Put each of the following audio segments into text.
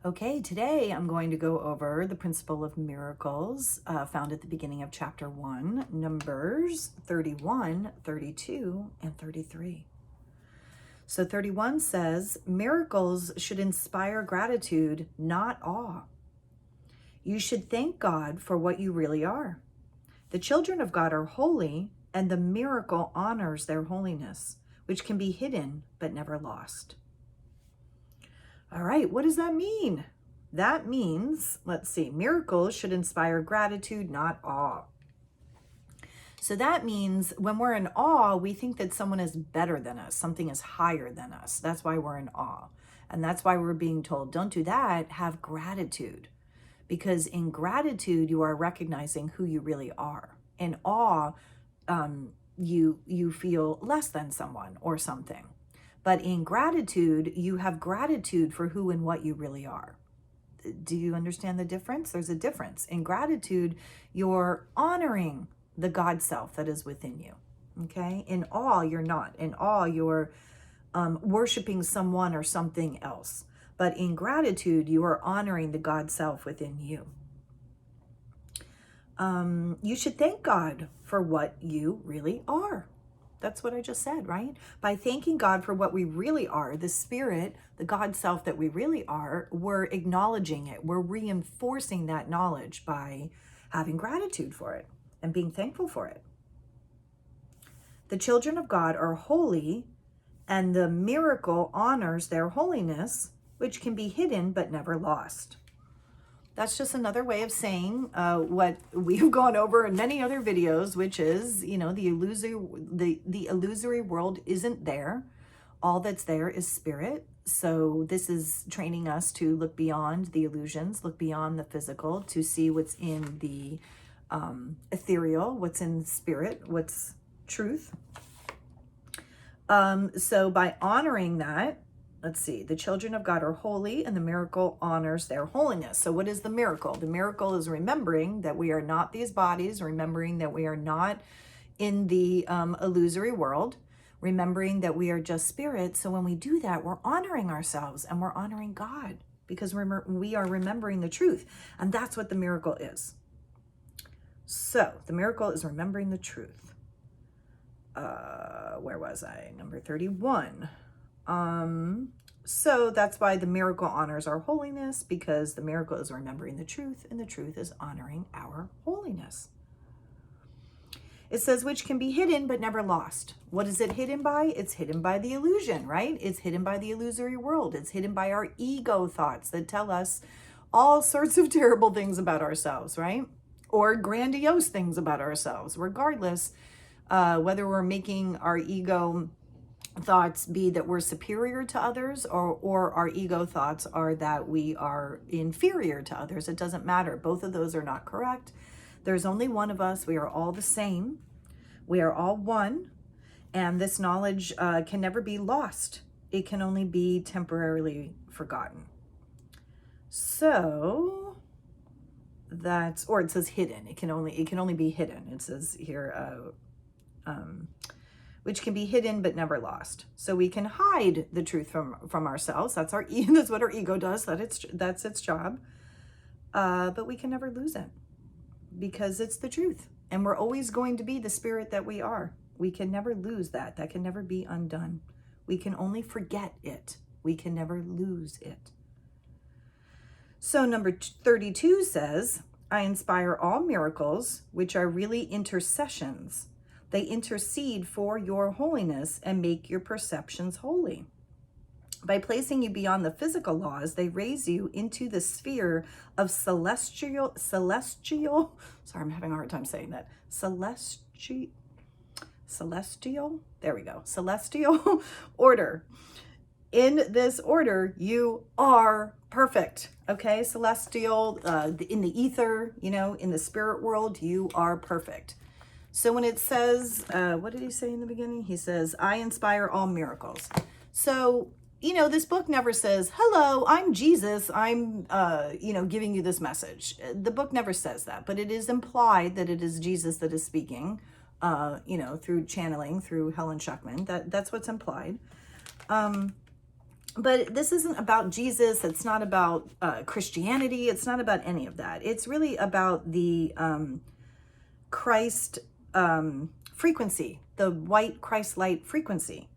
Okay, today I'm going to go over the principle of miracles found at the beginning of chapter 1, Numbers 31, 32, and 33. So 31 says, miracles should inspire gratitude, not awe. You should thank God for what you really are. The children of God are holy, and the miracle honors their holiness, which can be hidden but never lost. All right, what does that mean? That means, let's see, miracles should inspire gratitude, not awe. So that means when we're in awe, we think that someone is better than us, something is higher than us. That's why we're in awe. And that's why we're being told, don't do that, have gratitude. Because in gratitude, you are recognizing who you really are. In awe, you feel less than someone or something. But in gratitude, you have gratitude for who and what you really are. Do you understand the difference? There's a difference. In gratitude, you're honoring the God self that is within you. Okay? In awe, you're not. In awe, you're worshiping someone or something else. But in gratitude, you are honoring the God self within you. You should thank God for what you really are. That's what I just said, right? By thanking God for what we really are, the spirit, the God self that we really are, we're acknowledging it. We're reinforcing that knowledge by having gratitude for it and being thankful for it. The children of God are holy, and the miracle honors their holiness, which can be hidden but never lost. That's just another way of saying what we've gone over in many other videos, which is, the illusory world isn't there. All that's there is spirit. So this is training us to look beyond the illusions, look beyond the physical, to see what's in the ethereal, what's in spirit, what's truth. So by honoring that, let's see, the children of God are holy, and the miracle honors their holiness. So what is the miracle? The miracle is remembering that we are not these bodies, remembering that we are not in the illusory world, remembering that we are just spirit. So when we do that, we're honoring ourselves and we're honoring God, because we are remembering the truth. And that's what the miracle is. So the miracle is remembering the truth. Where was I? Number 31. So that's why the miracle honors our holiness, because the miracle is remembering the truth, and the truth is honoring our holiness. It says, which can be hidden but never lost. What is it hidden by? It's hidden by the illusion, right? It's hidden by the illusory world. It's hidden by our ego thoughts that tell us all sorts of terrible things about ourselves, right? Or grandiose things about ourselves, regardless whether we're making our ego thoughts be that we're superior to others, or our ego thoughts are that we are inferior to others. It doesn't matter. Both of those are not correct. There's only one of us. We are all the same. We are all one. And this knowledge can never be lost. It can only be temporarily forgotten. So that's, or it says hidden. It can only be hidden. It says here, which can be hidden but never lost. So we can hide the truth from ourselves. That's that's what our ego does. That's its job. But we can never lose it, because it's the truth, and we're always going to be the spirit that we are. We can never lose that. That can never be undone. We can only forget it. We can never lose it. So number 32 says, I inspire all miracles, which are really intercessions. They intercede for your holiness and make your perceptions holy. By placing you beyond the physical laws, they raise you into the sphere of celestial, sorry, I'm having a hard time saying that. Celestial, there we go. Celestial order. In this order, you are perfect. Okay, celestial, in the ether, in the spirit world, you are perfect. So when it says, what did he say in the beginning? He says, I inspire all miracles. So, this book never says, hello, I'm Jesus. I'm, giving you this message. The book never says that, but it is implied that it is Jesus that is speaking, through channeling, through Helen Schuckman. That's what's implied. But this isn't about Jesus. It's not about Christianity. It's not about any of that. It's really about the Christ frequency, the white Christ light frequency,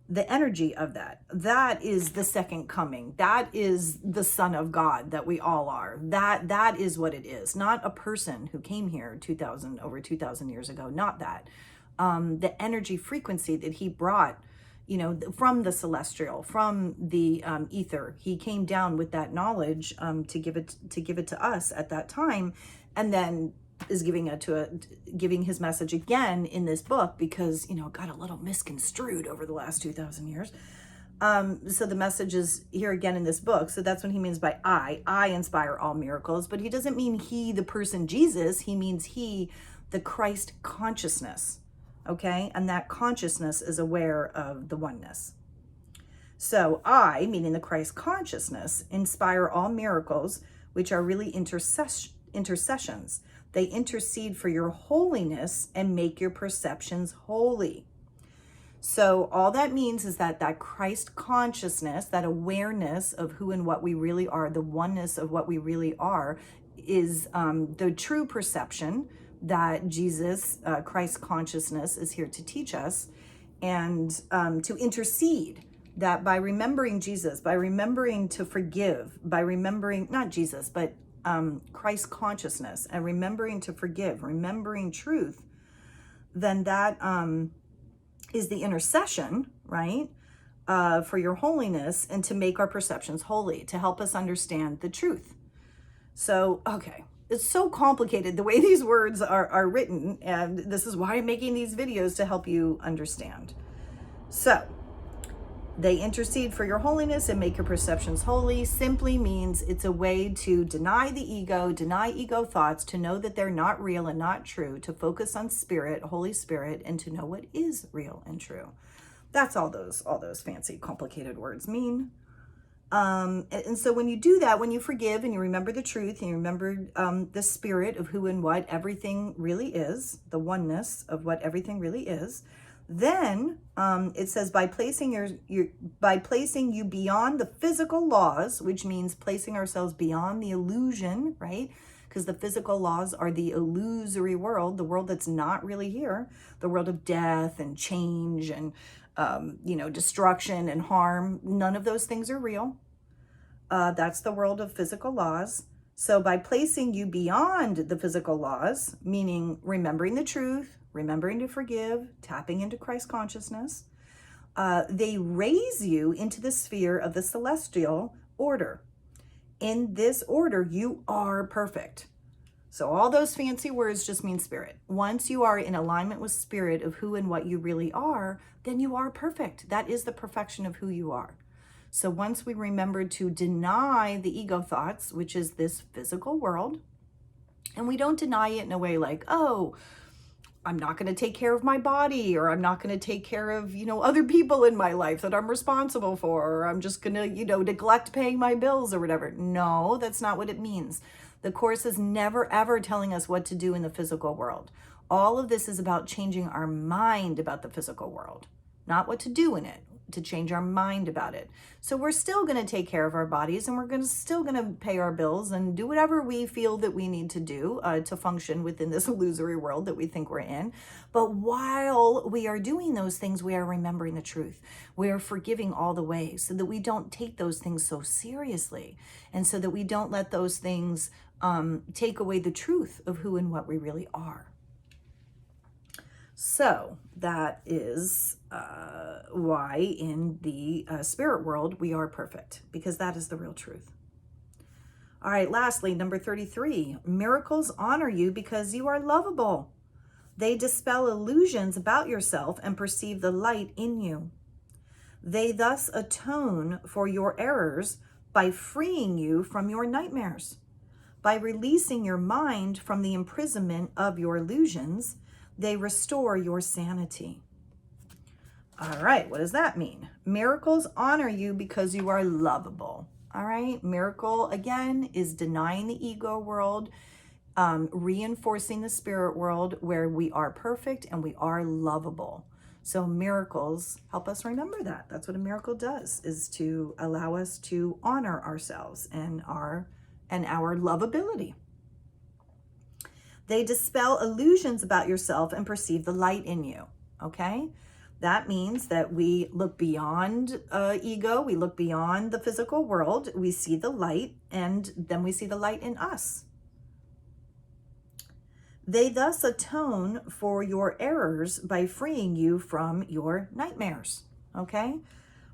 the energy of that. That is the second coming. That is the Son of God that we all are. That is what it is. Not a person who came here over 2,000 years ago. Not that. The energy frequency that he brought, you know, from the celestial, from the ether. He came down with that knowledge to give it to us at that time, and then is giving his message again in this book, because, you know, it got a little misconstrued over the last 2,000 years. So the message is here again in this book. So that's what he means by I inspire all miracles. But he doesn't mean he, the person Jesus. He means he, the Christ consciousness. Okay, and that consciousness is aware of the oneness. So I, meaning the Christ consciousness, inspire all miracles, which are really intercessions. They intercede for your holiness and make your perceptions holy. So all that means is that Christ consciousness, that awareness of who and what we really are, the oneness of what we really are, is the true perception that Jesus, Christ consciousness, is here to teach us, and to intercede, that by remembering Jesus, by remembering to forgive, by remembering, not Jesus, but Christ consciousness, and remembering to forgive, remembering truth, then that is the intercession, right, for your holiness, and to make our perceptions holy, to help us understand the truth. So, okay. It's so complicated the way these words are written, and this is why I'm making these videos, to help you understand. So, they intercede for your holiness and make your perceptions holy simply means it's a way to deny the ego, deny ego thoughts, to know that they're not real and not true, to focus on spirit, Holy Spirit, and to know what is real and true. That's all those fancy, complicated words mean. And so when you do that, when you forgive and you remember the truth and you remember the spirit of who and what everything really is, the oneness of what everything really is, then it says by placing you beyond the physical laws, which means placing ourselves beyond the illusion, right? Because the physical laws are the illusory world, the world that's not really here, the world of death and change and destruction and harm. None of those things are real. That's the world of physical laws. So by placing you beyond the physical laws, meaning remembering the truth, remembering to forgive, tapping into Christ consciousness, they raise you into the sphere of the celestial order. In this order, you are perfect. So all those fancy words just mean spirit. Once you are in alignment with spirit of who and what you really are, then you are perfect. That is the perfection of who you are. So once we remember to deny the ego thoughts, which is this physical world, and we don't deny it in a way like, oh, I'm not going to take care of my body, or I'm not going to take care of, other people in my life that I'm responsible for, or I'm just going to, neglect paying my bills or whatever. No, that's not what it means. The Course is never, ever telling us what to do in the physical world. All of this is about changing our mind about the physical world, not what to do in it, to change our mind about it. So we're still going to take care of our bodies, and we're still going to pay our bills and do whatever we feel that we need to do to function within this illusory world that we think we're in. But while we are doing those things, we are remembering the truth. We are forgiving all the way, so that we don't take those things so seriously, and so that we don't let those things take away the truth of who and what we really are. So that is why in the spirit world we are perfect, because that is the real truth. All right, lastly, number 33, miracles honor you because you are lovable. They dispel illusions about yourself and perceive the light in you. They thus atone for your errors by freeing you from your nightmares, by releasing your mind from the imprisonment of your illusions. They restore your sanity. All right, what does that mean? Miracles honor you because you are lovable. All right, miracle, again, is denying the ego world, reinforcing the spirit world where we are perfect and we are lovable. So miracles help us remember that. That's what a miracle does, is to allow us to honor ourselves and our lovability. They dispel illusions about yourself and perceive the light in you. Okay? That means that we look beyond ego, we look beyond the physical world, we see the light, and then we see the light in us. They thus atone for your errors by freeing you from your nightmares. Okay?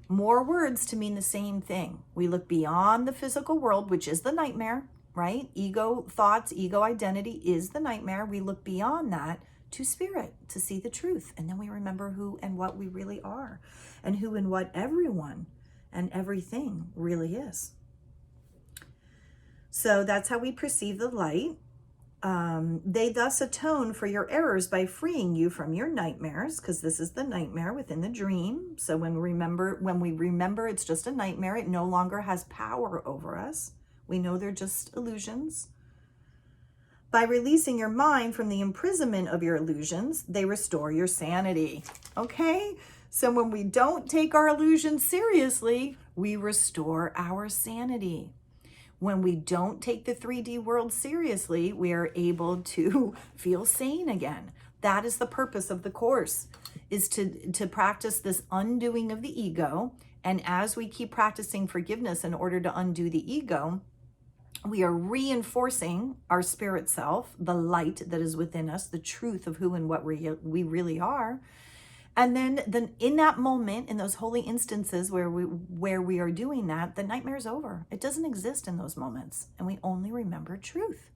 More words to mean the same thing. We look beyond the physical world, which is the nightmare, right? Ego thoughts, ego identity is the nightmare. We look beyond that to spirit, to see the truth. And then we remember who and what we really are, and who and what everyone and everything really is. So that's how we perceive the light. They thus atone for your errors by freeing you from your nightmares, because this is the nightmare within the dream. So when we remember it's just a nightmare, it no longer has power over us. We know they're just illusions. By releasing your mind from the imprisonment of your illusions, they restore your sanity. Okay? So when we don't take our illusions seriously, we restore our sanity. When we don't take the 3D world seriously, we are able to feel sane again. That is the purpose of the course, is to practice this undoing of the ego. And as we keep practicing forgiveness in order to undo the ego, we are reinforcing our spirit self, the light that is within us, the truth of who and what we really are. And then in that moment, in those holy instances where we are doing that, the nightmare is over. It doesn't exist in those moments. And we only remember truth.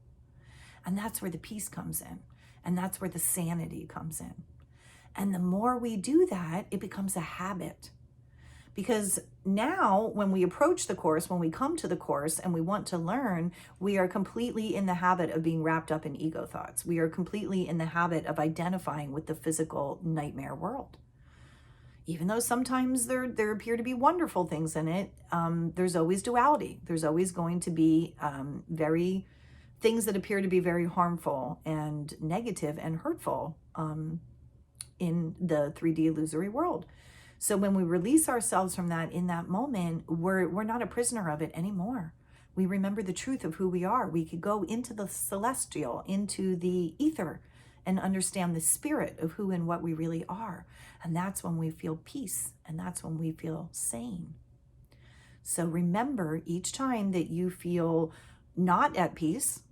And that's where the peace comes in. And that's where the sanity comes in. And the more we do that, it becomes a habit. Because now when we approach the course, when we come to the course and we want to learn, we are completely in the habit of being wrapped up in ego thoughts. We are completely in the habit of identifying with the physical nightmare world. Even though sometimes there appear to be wonderful things in it, there's always duality. There's always going to be things that appear to be very harmful and negative and hurtful in the 3D illusory world. So when we release ourselves from that in that moment, we're not a prisoner of it anymore. We remember the truth of who we are. We could go into the celestial, into the ether, and understand the spirit of who and what we really are. And that's when we feel peace, and that's when we feel sane. So remember, each time that you feel not at peace,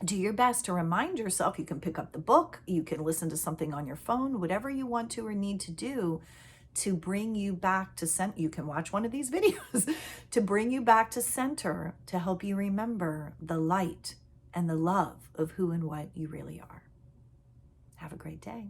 do your best to remind yourself. You can pick up the book, you can listen to something on your phone, whatever you want to or need to do to bring you back to center. You can watch one of these videos to bring you back to center, to help you remember the light and the love of who and what you really are. Have a great day.